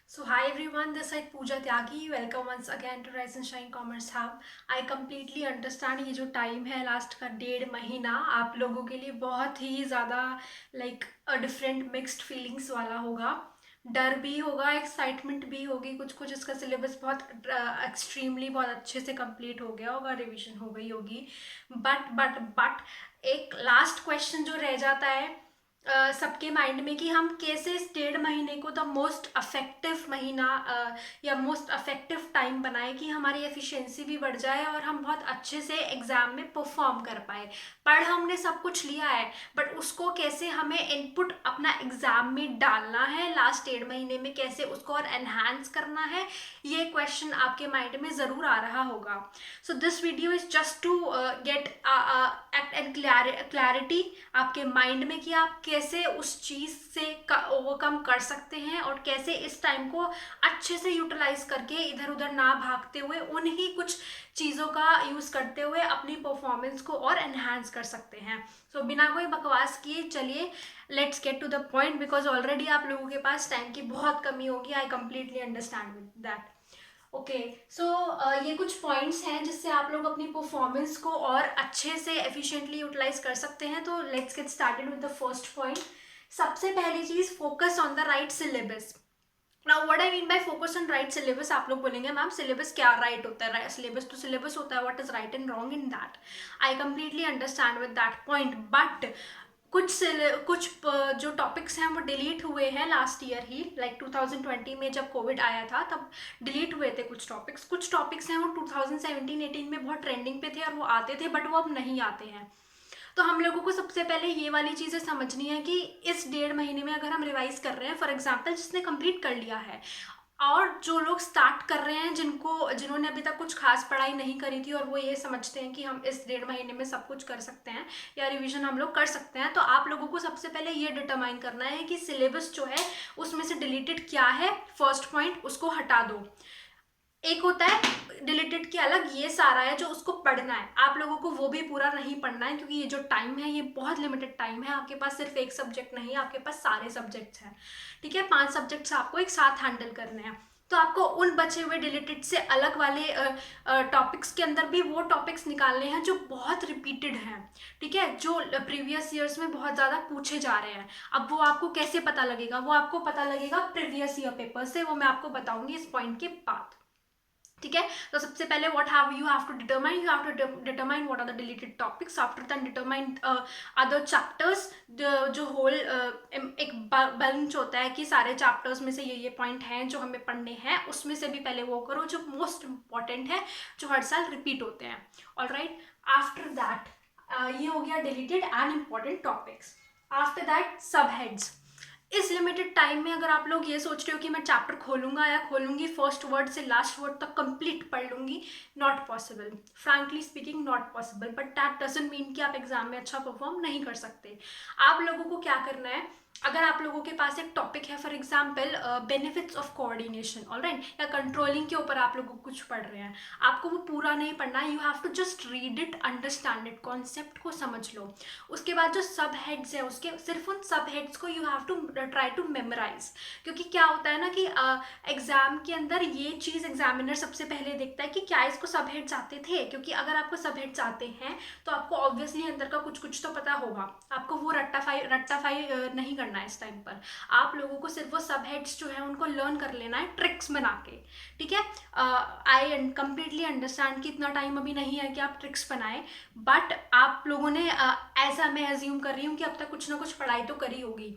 So hi everyone, this is Pooja Tyagi. Welcome once again to Rise and Shine Commerce Hub. I completely understand ये जो time है last का 1.5 महीना आप लोगों के लिए बहुत ही ज़्यादा लाइक डिफरेंट मिक्स्ड फीलिंग्स वाला होगा। डर भी होगा, एक्साइटमेंट भी होगी, कुछ कुछ इसका सिलेबस बहुत एक्सट्रीमली बहुत अच्छे से कंप्लीट हो गया होगा, रिवीजन हो गई होगी। बट एक लास्ट क्वेश्चन जो रह जाता है सबके माइंड में कि हम कैसे इस 1.5 महीने को द मोस्ट अफेक्टिव महीना या मोस्ट अफेक्टिव टाइम बनाए कि हमारी एफिशिएंसी भी बढ़ जाए और हम बहुत अच्छे से एग्जाम में परफॉर्म कर पाए। पढ़ हमने सब कुछ लिया है, बट उसको कैसे हमें इनपुट अपना एग्जाम में डालना है, लास्ट 1.5 महीने में कैसे उसको और एनहांस करना है, ये क्वेश्चन आपके माइंड में ज़रूर आ रहा होगा। So this video is just to get act and clarity आपके माइंड में कि आप कैसे उस चीज़ से ओवरकम कर सकते हैं और कैसे इस टाइम को अच्छे से यूटिलाइज करके इधर उधर ना भागते हुए उन्हीं कुछ चीज़ों का यूज़ करते हुए अपनी परफॉर्मेंस को और एनहांस कर सकते हैं। सो बिना कोई बकवास किए चलिए let's get to the point, because already आप लोगों के पास टाइम की बहुत कमी होगी। I completely understand with that. Okay, so ये कुछ पॉइंट्स हैं जिससे आप लोग अपनी परफॉर्मेंस को और अच्छे से एफिशिएंटली यूटिलाइज कर सकते हैं। तो let's get started with the first point. सबसे पहली चीज, focus on the right syllabus. Now what I mean bye focus on right syllabus, आप लोग बोलेंगे मैम सिलेबस क्या राइट होता है, सिलेबस तो सिलेबस होता है, what is right and wrong in that. I completely understand with that point, but कुछ जो टॉपिक्स हैं वो डिलीट हुए हैं लास्ट ईयर ही, लाइक 2020 में जब कोविड आया था तब डिलीट हुए थे कुछ टॉपिक्स हैं वो 2017-18 में बहुत ट्रेंडिंग पे थे और वो आते थे, बट वो अब नहीं आते हैं। तो हम लोगों को सबसे पहले ये वाली चीज़ें समझनी है कि इस 1.5 महीने में अगर हम रिवाइज कर रहे हैं, फॉर एग्जाम्पल जिसने कंप्लीट कर लिया है और जो लोग स्टार्ट कर रहे हैं, जिन्होंने अभी तक कुछ खास पढ़ाई नहीं करी थी और वो ये समझते हैं कि हम इस 1.5 महीने में सब कुछ कर सकते हैं या रिवीजन हम लोग कर सकते हैं, तो आप लोगों को सबसे पहले ये डिटरमाइन करना है कि सिलेबस जो है उसमें से डिलीटेड क्या है। फर्स्ट पॉइंट, उसको हटा दो। एक होता है डिलीटेड के अलग, ये सारा है जो उसको पढ़ना है, आप लोगों को वो भी पूरा नहीं पढ़ना है क्योंकि ये जो टाइम है ये बहुत लिमिटेड टाइम है। आपके पास सिर्फ एक सब्जेक्ट नहीं है, आपके पास सारे सब्जेक्ट्स हैं। ठीक है, 5 सब्जेक्ट्स आपको एक साथ हैंडल करने हैं। तो आपको उन बचे हुए डिलीटेड से अलग वाले टॉपिक्स के अंदर भी वो टॉपिक्स निकालने हैं जो बहुत रिपीटेड हैं। ठीक है, जो प्रीवियस ईयर्स में बहुत ज़्यादा पूछे जा रहे हैं। अब वो आपको कैसे पता लगेगा, वो आपको पता लगेगा प्रीवियस ईयर पेपर से, वो मैं आपको बताऊंगी इस पॉइंट के बाद। ठीक है, तो सबसे पहले what have you have to determine, you have to determine what are the deleted topics, after that determine other chapters. जो होल एक बंच होता है कि सारे चैप्टर्स में से ये पॉइंट हैं जो हमें पढ़ने हैं, उसमें से भी पहले वो करो जो मोस्ट इंपॉर्टेंट है, जो हर साल रिपीट होते हैं। ऑलराइट, आफ्टर दैट ये हो गया deleted and important topics. After that सब हेड्स। इस लिमिटेड टाइम में अगर आप लोग ये सोच रहे हो कि मैं चैप्टर खोलूंगा या खोलूंगी फर्स्ट वर्ड से लास्ट वर्ड तक कंप्लीट पढ़ लूंगी, not possible. Frankly speaking not possible, but that doesn't mean कि आप एग्जाम में अच्छा परफॉर्म नहीं कर सकते। आप लोगों को क्या करना है, अगर आप लोगों के पास एक टॉपिक है, for example benefits of coordination, alright, या कंट्रोलिंग के ऊपर आप लोग कुछ पढ़ रहे हैं, आपको वो पूरा नहीं पढ़ना है। You have to just read it, understand it, concept को समझ लो। उसके बाद जो सब हेड्स हैं उसके सिर्फ उन सब हेड्स को you have to try to memorise. क्योंकि क्या होता है ना कि एग्जाम के अंदर ये चीज़ एग्जामिनर सबसे पहले देखता है कि क्या इसको सब हेड्स आते थे, क्योंकि अगर आपको सब हेड्स आते हैं तो आपको ऑब्वियसली अंदर का कुछ कुछ तो पता होगा। आपको वो रट्टाफाई नहीं करना है इस टाइम पर। आप लोगों को सिर्फ वो सब हेड्स जो है उनको लर्न कर लेना है ट्रिक्स बना के। ठीक है, आई कंप्लीटली अंडरस्टैंड कि इतना टाइम अभी नहीं है कि आप ट्रिक्स बनाएं, बट आप लोगों ने ऐसा मैं एज्यूम कर रही हूँ कि अब तक कुछ ना कुछ पढ़ाई तो करी होगी,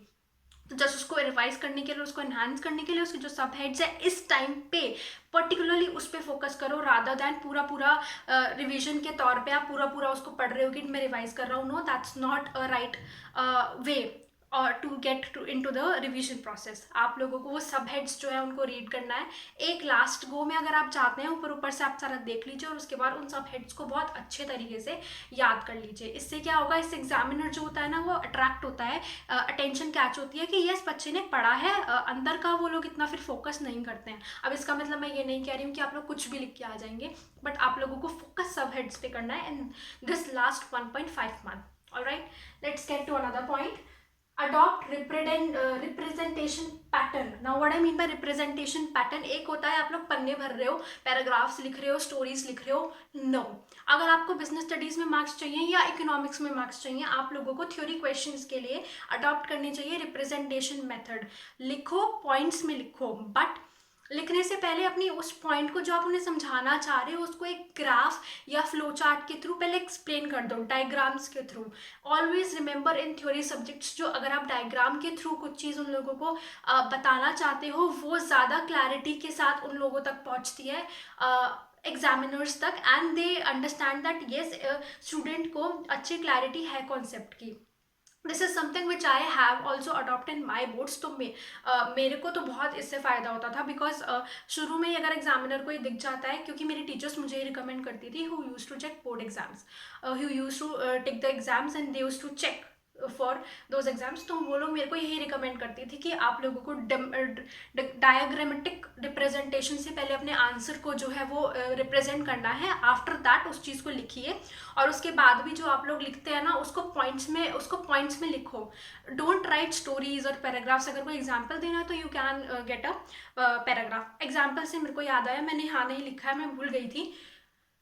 तो जस्ट उसको रिवाइज करने के लिए, उसको एनहांस करने के लिए उसके जो सब हेड्स है इस टाइम पे पर्टिकुलरली उस पर फोकस करो, रादर दैन पूरा पूरा रिवीजन के तौर पे आप पूरा पूरा उसको पढ़ रहे हो कि मैं रिवाइज कर रहा हूँ। No, that's not a right way or to get to into the revision process. आप लोगों को वो सब हेड्स जो है उनको रीड करना है एक लास्ट गो में, अगर आप चाहते हैं ऊपर ऊपर से आप सारा देख लीजिए और उसके बाद उन सब हेड्स को बहुत अच्छे तरीके से याद कर लीजिए। इससे क्या होगा, इससे एग्जामिनर जो होता है ना वो अट्रैक्ट होता है, अटेंशन कैच होती है कि यस बच्चे ने पढ़ा है, अंदर का वो लोग इतना फिर फोकस नहीं करते हैं। अब इसका मतलब मैं ये नहीं कह रही हूँ कि आप लोग कुछ भी लिख के आ जाएंगे, बट आप लोगों को फोकस सब हेड्स पे करना है in this last 1.5 month. Alright, let's get to another point. Adopt representation pattern. Now what I mean by representation pattern, एक होता है आप लोग पन्ने भर रहे हो, पैराग्राफ्स लिख रहे हो, स्टोरीज लिख रहे हो। नो, अगर आपको बिजनेस स्टडीज में मार्क्स चाहिए या इकोनॉमिक्स में मार्क्स चाहिए, आप लोगों को थ्योरी क्वेश्चंस के लिए अडॉप्ट करनी चाहिए रिप्रेजेंटेशन मेथड। लिखो, पॉइंट्स में लिखो, बट लिखने से पहले अपनी उस पॉइंट को जो आप उन्हें समझाना चाह रहे हो उसको एक ग्राफ या फ्लो चार्ट के थ्रू पहले एक्सप्लेन कर दो, डायग्राम्स के through. Always remember in theory subjects, जो अगर आप डायग्राम के थ्रू कुछ चीज़ उन लोगों को बताना चाहते हो, वो ज़्यादा क्लैरिटी के साथ उन लोगों तक पहुँचती है, एग्जामिनर्स तक, and they understand that yes student को अच्छी क्लैरिटी है कॉन्सेप्ट की। This is something which I have also adopt in my boards. तो मेरे को तो बहुत इससे फ़ायदा होता था, बिकॉज शुरू में ही अगर एग्जामिनर को ये दिख जाता है, क्योंकि मेरी टीचर्स मुझे ये रिकमेंड करती थी, who use to check board exams, who use to take the exams and they use to check for those exams. तो वो लोग मेरे को यही रिकमेंड करती थी कि आप लोगों को डायग्रामेटिक रिप्रेजेंटेशन से पहले अपने आंसर को जो है वो रिप्रेजेंट करना है, आफ्टर दैट उस चीज़ को लिखिए, और उसके बाद भी जो आप लोग लिखते हैं ना उसको पॉइंट्स में लिखो। डोंट राइट स्टोरीज और पैराग्राफ्स। अगर कोई एग्जाम्पल देना है तो you can get a paragraph. Example से मेरे को याद आया, मैंने हाँ नहीं लिखा है, मैं भूल गई थी।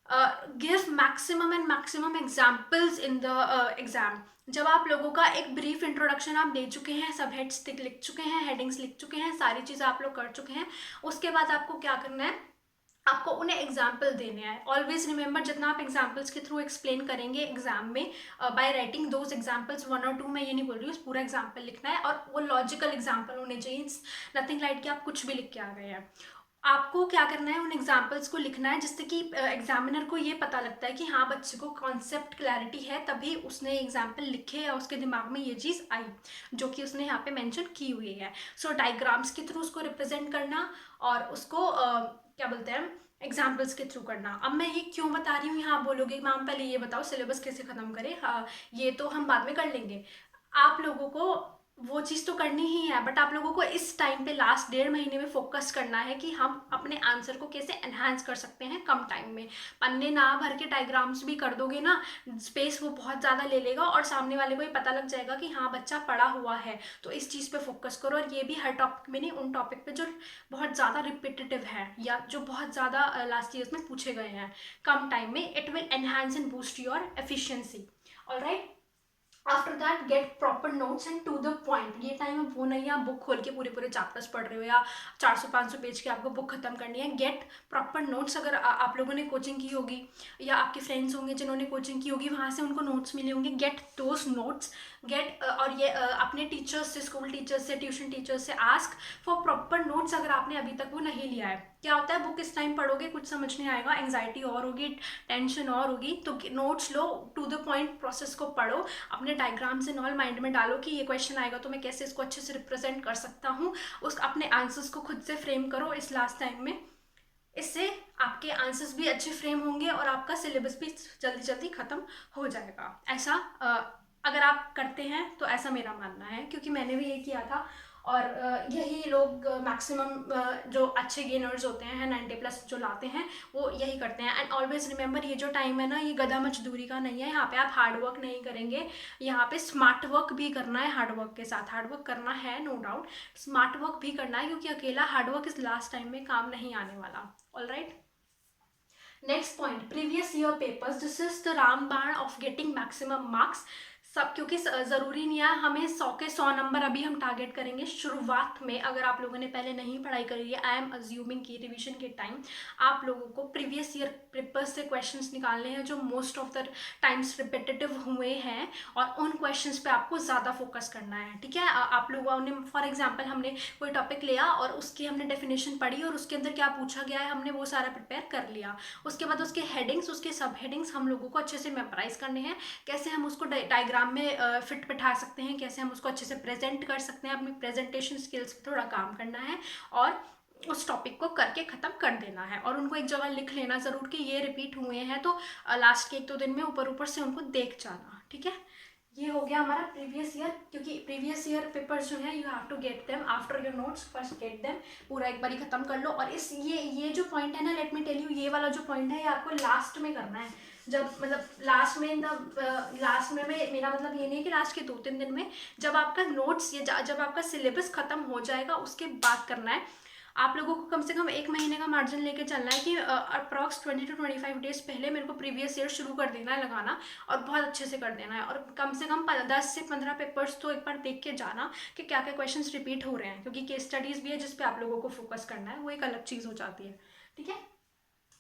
Give maximum and maximum examples in the exam. जब आप लोगों का एक ब्रीफ इंट्रोडक्शन आप दे चुके हैं, सब हेड्स लिख चुके हैं, हेडिंग्स लिख चुके हैं, सारी चीज़ें आप लोग कर चुके हैं, उसके बाद आपको क्या करना है, आपको उन्हें एग्जाम्पल देने हैं। ऑलवेज रिमेंबर, जितना आप एग्जाम्पल्स के थ्रू एक्सप्लेन करेंगे एग्जाम में, बाय राइटिंग दोज एग्जाम्पल्स 1 और 2, मैं ये नहीं बोल रही हूँ पूरा एग्जाम्पल लिखना है, और वो लॉजिकल एग्जाम्पल होने चाहिए, नथिंग लाइक कि आप कुछ भी लिख के आ गए हैं। आपको क्या करना है, उन एग्जाम्पल्स को लिखना है जिससे कि एग्जामिनर को ये पता लगता है कि हाँ बच्चे को कॉन्सेप्ट क्लैरिटी है, तभी उसने एग्जाम्पल लिखे या उसके दिमाग में ये चीज़ आई जो कि उसने यहाँ पे मेंशन की हुई है। सो डायग्राम्स के थ्रू उसको रिप्रेजेंट करना, और उसको क्या बोलते हैं, एग्जाम्पल्स के थ्रू करना। अब मैं ये क्यों बता रही हूँ, यहाँ बोलोगे मैम पहले ये बताओ सिलेबस कैसे ख़त्म करें। हाँ, ये तो हम बाद में कर लेंगे। आप लोगों को वो चीज़ तो करनी ही है, बट आप लोगों को इस टाइम पे लास्ट 1.5 महीने में फोकस करना है कि हम अपने आंसर को कैसे एनहांस कर सकते हैं कम टाइम में। पन्ने ना भर के डायग्राम्स भी कर दोगे ना, स्पेस वो बहुत ज़्यादा ले लेगा और सामने वाले को ही पता लग जाएगा कि हाँ बच्चा पढ़ा हुआ है। तो इस चीज़ पे फोकस करो, और ये भी हर टॉपिक में नहीं, उन टॉपिक पे जो बहुत ज़्यादा रिपीटेटिव है या जो बहुत ज़्यादा लास्ट ईयर्स में पूछे गए हैं कम टाइम में। It will enhance and boost your efficiency. Alright, after that get proper notes and to the point. ये टाइम है वो नहीं आप बुक खोल के पूरे पूरे चैप्टर्स पढ़ रहे हो या 400-500 पेज की आपको बुक खत्म करनी है। Gate proper notes. अगर आप लोगों ने कोचिंग की होगी या आपके फ्रेंड्स होंगे जिन्होंने कोचिंग की होगी, वहाँ से उनको नोट्स मिले होंगे, गेट दोज नोट्स। गेट और ये अपने टीचर्स से, स्कूल टीचर्स से, ट्यूशन टीचर्स से आस्क फॉर प्रॉपर नोट्स अगर आपने अभी तक वो नहीं लिया है। क्या होता है, बुक इस टाइम पढ़ोगे कुछ समझ नहीं आएगा, एंग्जाइटी और होगी, टेंशन और होगी, तो नोट्स लो, टू द पॉइंट प्रोसेस को पढ़ो, अपने डायग्राम्स एंड ऑल माइंड में डालो कि ये क्वेश्चन आएगा तो मैं कैसे इसको अच्छे से रिप्रेजेंट कर सकता हूँ, उस अपने आंसर्स को खुद से फ्रेम करो इस लास्ट टाइम में। इससे आपके आंसर्स भी अच्छे फ्रेम होंगे और आपका सिलेबस भी जल्दी जल्दी ख़त्म हो जाएगा। ऐसा अगर आप करते हैं तो ऐसा मेरा मानना है, क्योंकि मैंने भी ये किया था, और यही लोग मैक्सिमम जो अच्छे गेनर्स होते हैं 90+ जो लाते हैं वो यही करते हैं। एंड ऑलवेज रिमेंबर, ये जो टाइम है ना ये गधा मजदूरी का नहीं है। यहाँ पे आप हार्ड वर्क नहीं करेंगे, यहाँ पे स्मार्ट वर्क भी करना है। हार्ड वर्क के साथ हार्ड वर्क करना है, नो डाउट, स्मार्ट वर्क भी करना है, क्योंकि अकेला हार्ड वर्क इस लास्ट टाइम में काम नहीं आने वाला। Alright, next point, previous year papers. This is the रामबाण ऑफ गेटिंग मैक्सिमम मार्क्स। सब, क्योंकि ज़रूरी नहीं है हमें 100 के 100 नंबर अभी हम टारगेट करेंगे शुरुआत में। अगर आप लोगों ने पहले नहीं पढ़ाई करी है, आई एम अज्यूमिंग कि रिवीजन के टाइम आप लोगों को प्रीवियस ईयर पेपर्स से क्वेश्चंस निकालने हैं जो most of the times repetitive हुए हैं, और उन क्वेश्चंस पे आपको ज़्यादा फोकस करना है। ठीक है, आप लोगों ने फॉर एग्जाम्पल हमने कोई टॉपिक लिया और उसकी हमने डेफिनेशन पढ़ी और उसके अंदर क्या पूछा गया है हमने वो सारा प्रिपेयर कर लिया। उसके बाद उसके हेडिंग्स, उसके सब हेडिंग्स हम लोगों को अच्छे से मेमोराइज करने हैं, कैसे हम उसको डायग्राम में फिट बिठा सकते हैं, कैसे हम उसको अच्छे से प्रेजेंट कर सकते हैं, अपनी प्रेजेंटेशन स्किल्स पे थोड़ा काम करना है, और उस टॉपिक को करके ख़त्म कर देना है। और उनको एक जगह लिख लेना ज़रूर कि ये रिपीट हुए हैं, तो लास्ट के 1-2 दिन में ऊपर ऊपर से उनको देख जाना। ठीक है, ये हो गया हमारा प्रीवियस ईयर, क्योंकि प्रीवियस ईयर पेपर्स जो हैं you have to get them after your notes, first get them, पूरा एक बार ही खत्म कर लो। और इस ये जो पॉइंट है ना, लेट मी टेल यू, ये वाला जो पॉइंट है ये आपको लास्ट में करना है, जब मतलब लास्ट में लास्ट में मेरा मतलब ये नहीं कि लास्ट के 2-3 दिन में, जब आपका नोट्स ये जब आपका सिलेबस खत्म हो जाएगा उसके बाद करना है। आप लोगों को कम से कम 1 महीने का मार्जिन लेके चलना है कि अप्रॉक्स 20 to 25 डेज पहले मेरे को प्रीवियस ईयर शुरू कर देना है लगाना, और बहुत अच्छे से कर देना है। और कम से कम 10 से 15 पेपर्स तो एक बार देख के जाना कि क्या क्या क्वेश्चंस रिपीट हो रहे हैं, क्योंकि केस स्टडीज़ भी है जिस पे आप लोगों को फोकस करना है, वो एक अलग चीज़ हो जाती है। ठीक है,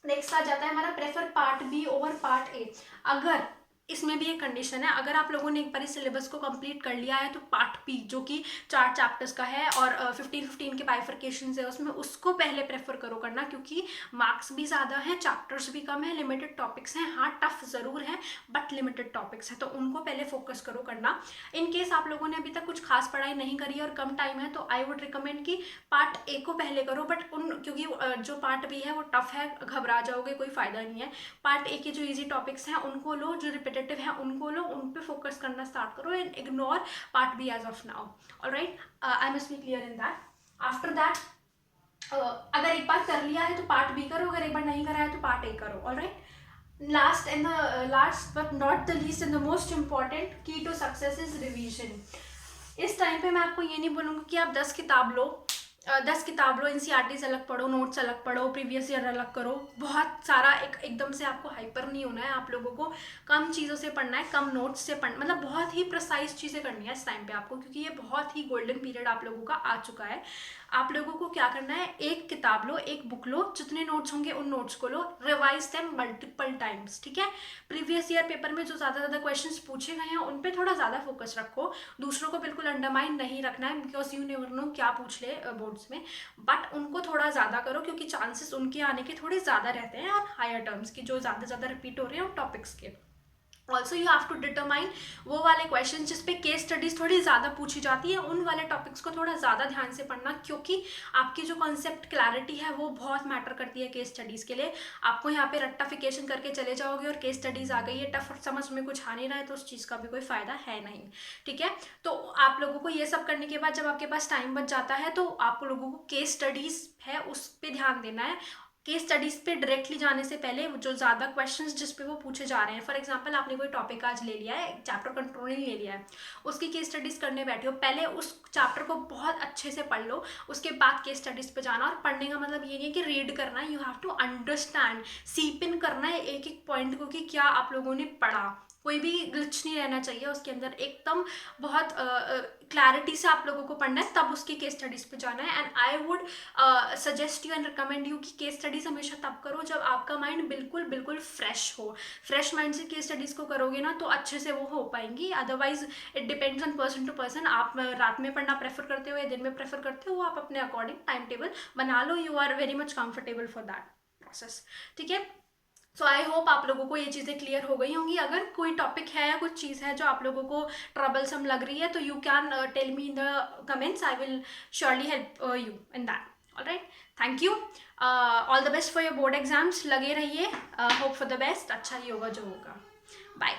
नेक्स्ट आ जाता है हमारा prefer part B over part A. अगर इसमें भी एक कंडीशन है, अगर आप लोगों ने एक बार इस सिलेबस को कंप्लीट कर लिया है तो पार्ट बी जो कि 4 चैप्टर्स का है और 15 के बाइफर्केशन है उसमें, उसको पहले प्रेफर करो करना, क्योंकि मार्क्स भी ज़्यादा हैं, चैप्टर्स भी कम है, लिमिटेड टॉपिक्स हैं। हाँ टफ ज़रूर है बट लिमिटेड टॉपिक्स हैं, तो उनको पहले फोकस करो करना। इन केस आप लोगों ने अभी तक कुछ खास पढ़ाई नहीं करी और कम टाइम है तो आई वुड रिकमेंड कि पार्ट ए को पहले करो, बट क्योंकि जो पार्ट बी है वो टफ है, घबरा जाओगे, कोई फ़ायदा नहीं है। पार्ट ए के जो ईजी टॉपिक्स हैं उनको लो, जो रिपीटेटिव है उनको लो, उन पे फोकस करना स्टार्ट करो and ignore part B as of now. Alright, I must be clear in that. After that अगर एक बार कर लिया है तो पार्ट बी करो, अगर एक बार नहीं करा है तो पार्ट ए करो। Alright, last but not the least and the most important की टू सक्सेस इज रिवीजन। इस टाइम पे मैं आपको ये नहीं बोलूँगी कि आप 10 किताब लो, 10 किताब लो, एनसीईआरटीज अलग पढ़ो, नोट्स अलग पढ़ो, प्रीवियस ईयर अलग करो। बहुत सारा एकदम से आपको हाइपर नहीं होना है, आप लोगों को कम चीज़ों से पढ़ना है, कम नोट्स से पढ़ना, मतलब बहुत ही प्रिसाइज चीज़ें करनी है इस टाइम पे आपको, क्योंकि ये बहुत ही गोल्डन पीरियड आप लोगों का आ चुका है। आप लोगों को क्या करना है, एक किताब लो, एक बुक लो, जितने नोट्स होंगे उन नोट्स को लो, रिवाइज देम मल्टीपल टाइम्स। ठीक है, प्रीवियस ईयर पेपर में जो ज़्यादा क्वेश्चंस पूछे गए हैं उन पे थोड़ा ज़्यादा फोकस रखो, दूसरों को बिल्कुल अंडरमाइन नहीं रखना है, बिकॉज यू नेवर नो क्या पूछ ले बोर्ड्स में, बट उनको थोड़ा ज़्यादा करो क्योंकि चांसेस उनके आने के थोड़े ज़्यादा रहते हैं, और हायर टर्म्स की जो ज़्यादा रिपीट हो रहे हैं उन टॉपिक्स के। Also you have to determine वो वाले क्वेश्चन जिसपे केस स्टडीज थोड़ी ज़्यादा पूछी जाती है, उन वाले टॉपिक्स को थोड़ा ज़्यादा ध्यान से पढ़ना, क्योंकि आपकी जो कॉन्सेप्ट क्लैरिटी है वो बहुत मैटर करती है केस स्टडीज़ के लिए। आपको यहाँ पे रट्टाफिकेशन करके चले जाओगे और केस स्टडीज़ आ गई है, टफ समझ में कुछ आ नहीं रहा है, तो उस चीज़ का भी कोई फ़ायदा है नहीं। ठीक है, तो आप लोगों को ये सब करने के बाद जब आपके पास टाइम बच जाता है तो आप लोगों को केस स्टडीज़ है उस पर ध्यान देना है। केस स्टडीज़ पे डायरेक्टली जाने से पहले जो ज़्यादा क्वेश्चंस जिस पे वो पूछे जा रहे हैं, फॉर एग्जांपल आपने कोई टॉपिक आज ले लिया है, चैप्टर कंट्रोलिंग ले लिया है, उसकी केस स्टडीज़ करने बैठे हो, पहले उस चैप्टर को बहुत अच्छे से पढ़ लो, उसके बाद केस स्टडीज़ पे जाना। और पढ़ने का मतलब ये नहीं है कि रीड करना है, यू हैव टू अंडरस्टैंड, सीप इन करना है एक एक पॉइंट को कि क्या आप लोगों ने पढ़ा, कोई भी ग्लिच नहीं रहना चाहिए उसके अंदर, एकदम बहुत क्लैरिटी से आप लोगों को पढ़ना है, तब उसकी केस स्टडीज़ पे जाना है। And I would suggest you and recommend you कि केस स्टडीज़ हमेशा तब करो जब आपका माइंड बिल्कुल फ्रेश हो। फ्रेश माइंड से केस स्टडीज़ को करोगे ना तो अच्छे से वो हो पाएंगी, otherwise it depends on person to person. आप रात में पढ़ना प्रेफर करते हो या दिन में प्रेफर करते हो, आप अपने अकॉर्डिंग टाइम टेबल बना लो, you are very much comfortable for that process. ठीक है, सो आई होप आप लोगों को ये चीज़ें क्लियर हो गई होंगी। अगर कोई टॉपिक है या कुछ चीज़ है जो आप लोगों को ट्रबलसम लग रही है तो you can tell me in the comments, I will surely help you in that. Alright, thank you, all the best for your board exams, लगे रहिए, होप फॉर द बेस्ट, अच्छा ही होगा जो होगा। बाय।